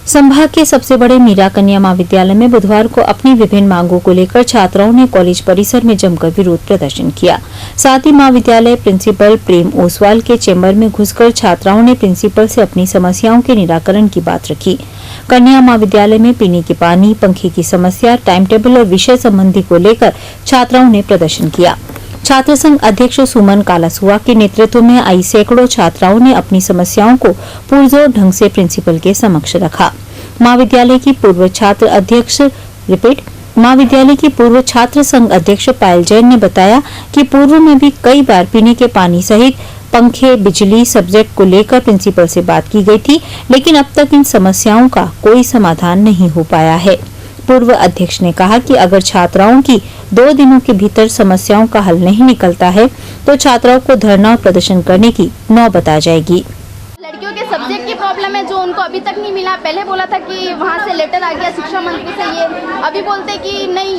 संभाग के सबसे बड़े मीरा कन्या महाविद्यालय में बुधवार को अपनी विभिन्न मांगों को लेकर छात्राओं ने कॉलेज परिसर में जमकर विरोध प्रदर्शन किया। साथ ही महाविद्यालय प्रिंसिपल प्रेम ओसवाल के चेंबर में घुसकर छात्राओं ने प्रिंसिपल से अपनी समस्याओं के निराकरण की बात रखी। कन्या महाविद्यालय में पीने के पानी, पंखे की समस्या, टाइम टेबल और विषय संबंधी को लेकर छात्राओं ने प्रदर्शन किया। छात्र संघ अध्यक्ष सुमन कालासुआ के नेतृत्व में आई सैकड़ों छात्राओं ने अपनी समस्याओं को पुरजोर ढंग से प्रिंसिपल के समक्ष रखा। महाविद्यालय की पूर्व छात्र संघ अध्यक्ष पायल जैन ने बताया कि पूर्व में भी कई बार पीने के पानी सहित पंखे, बिजली सब्जेक्ट को लेकर प्रिंसिपल से बात की गई थी, लेकिन अब तक इन समस्याओं का कोई समाधान नहीं हो पाया है। पूर्व अध्यक्ष ने कहा कि अगर छात्राओं की 2 दिनों के भीतर समस्याओं का हल नहीं निकलता है तो छात्राओं को धरना और प्रदर्शन करने की नौबत आ जाएगी। लड़कियों के सब्जेक्ट की प्रॉब्लम है जो उनको अभी तक नहीं मिला। पहले बोला था कि वहाँ से लेटर आ गया शिक्षा मंत्री से, ये अभी बोलते कि नहीं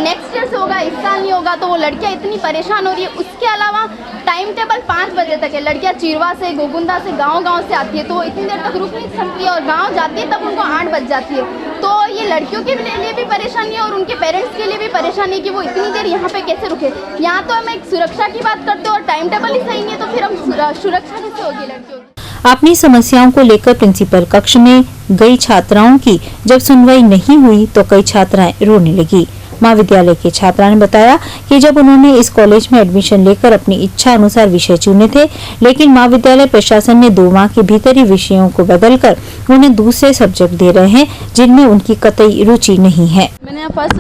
नेक्स्ट ईयर से होगा, इस साल नहीं होगा। तो वो लड़कियाँ इतनी परेशान हो रही है। उसके अलावा टाइम टेबल 5 बजे तक है। लड़कियाँ चिरवा से, गोगुंदा से, गाँव से आती है तो वो इतनी देर तक रुक नहीं सकती है और गाँव जाती है तब उनको 8 बज जाती है। तो ये लड़कियों के लिए भी परेशानी है और उनके पेरेंट्स के लिए भी परेशानी है कि वो इतनी देर यहाँ पे कैसे रुके। यहाँ तो हम एक सुरक्षा की बात करते हो और टाइम टेबल ही सही नहीं है तो फिर हम सुरक्षा कैसे होगी लड़कियों की। अपनी समस्याओं को लेकर प्रिंसिपल कक्ष में गई छात्राओं की जब सुनवाई नहीं हुई तो कई छात्राएं रोने लगी। महाविद्यालय के छात्रा ने बताया कि जब उन्होंने इस कॉलेज में एडमिशन लेकर अपनी इच्छा अनुसार विषय चुने थे, लेकिन महाविद्यालय प्रशासन ने 2 माह के भीतर ही विषयों को बदलकर उन्हें दूसरे सब्जेक्ट दे रहे हैं जिनमें उनकी कतई रुचि नहीं है। मैंने फर्स्ट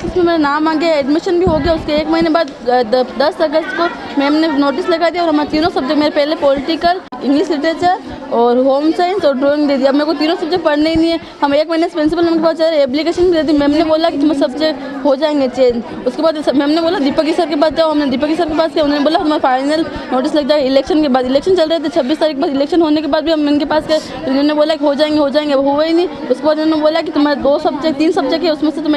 लिस्ट में मेरा नाम आ गया, एडमिशन भी हो गया। उसके 1 महीने बाद 10 अगस्त को मैम ने नोटिस लगा दिया और हमारे तीनों सब्जेक्ट, मेरे पहले पॉलिटिकल, इंग्लिश लिटरेचर और होम साइंस और ड्राइंग दे दिया। मेरे को तीनों सब्जेक्ट पढ़ने ही नहीं है। हम 1 महीने से प्रिंसिपल मैम के पास जा रहे, एप्लीकेशन भी दे दी। मैम ने बोला कि तुम्हारे सब्जेक्ट हो जाएंगे चेंज। उसके बाद मैम ने बोला दीपक सर के पास जाओ। हमने दीपक सर के पास गया, उन्होंने बोला हमारा फाइनल नोटिस लग जाएगा इलेक्शन के बाद। इलेक्शन चल रहे थे 26 तारीख के बाद, इलेक्शन होने के बाद भी हम इनके पास गए, उन्होंने बोला कि हो जाएंगे, वो हुआ ही नहीं। उसके बाद उन्होंने बोला कि तुम्हारे 3 सब्जेक्ट है, उसमें से तुम्हें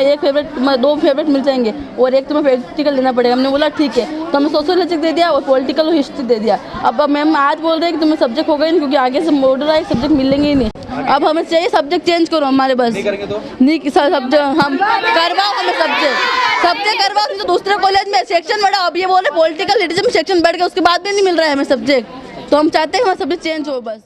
2 फेवरेट मिल जाएंगे और 1 तुम्हें प्रैक्टिकल लेना पड़ेगा। हमने बोला ठीक है, तो हमें सोशियोलॉजी दे दिया और पॉलिटिकल और हिस्ट्री दे दिया। अब मैम आज बोल रहे हैं कि तुम्हें सब्जेक्ट हो गए क्योंकि आगे से मॉडर्नाइज सब्जेक्ट मिलेंगे ही नहीं। अब हमें चाहिए सब्जेक्ट चेंज करो हमारे बस। नहीं करेंगे तो नहीं सब्जेक्ट हम करवाओ, हमें सब्जेक्ट करवाओ। तो दूसरे कॉलेज में सेक्शन बढ़ा, अब ये बोल रहे पॉलिटिकल लिटरेचर में सेक्शन बढ़ गया, उसके बाद भी नहीं मिल रहा है हमें सब्जेक्ट। तो हम चाहते हैं हमारा सब्जेक्ट चेंज हो बस।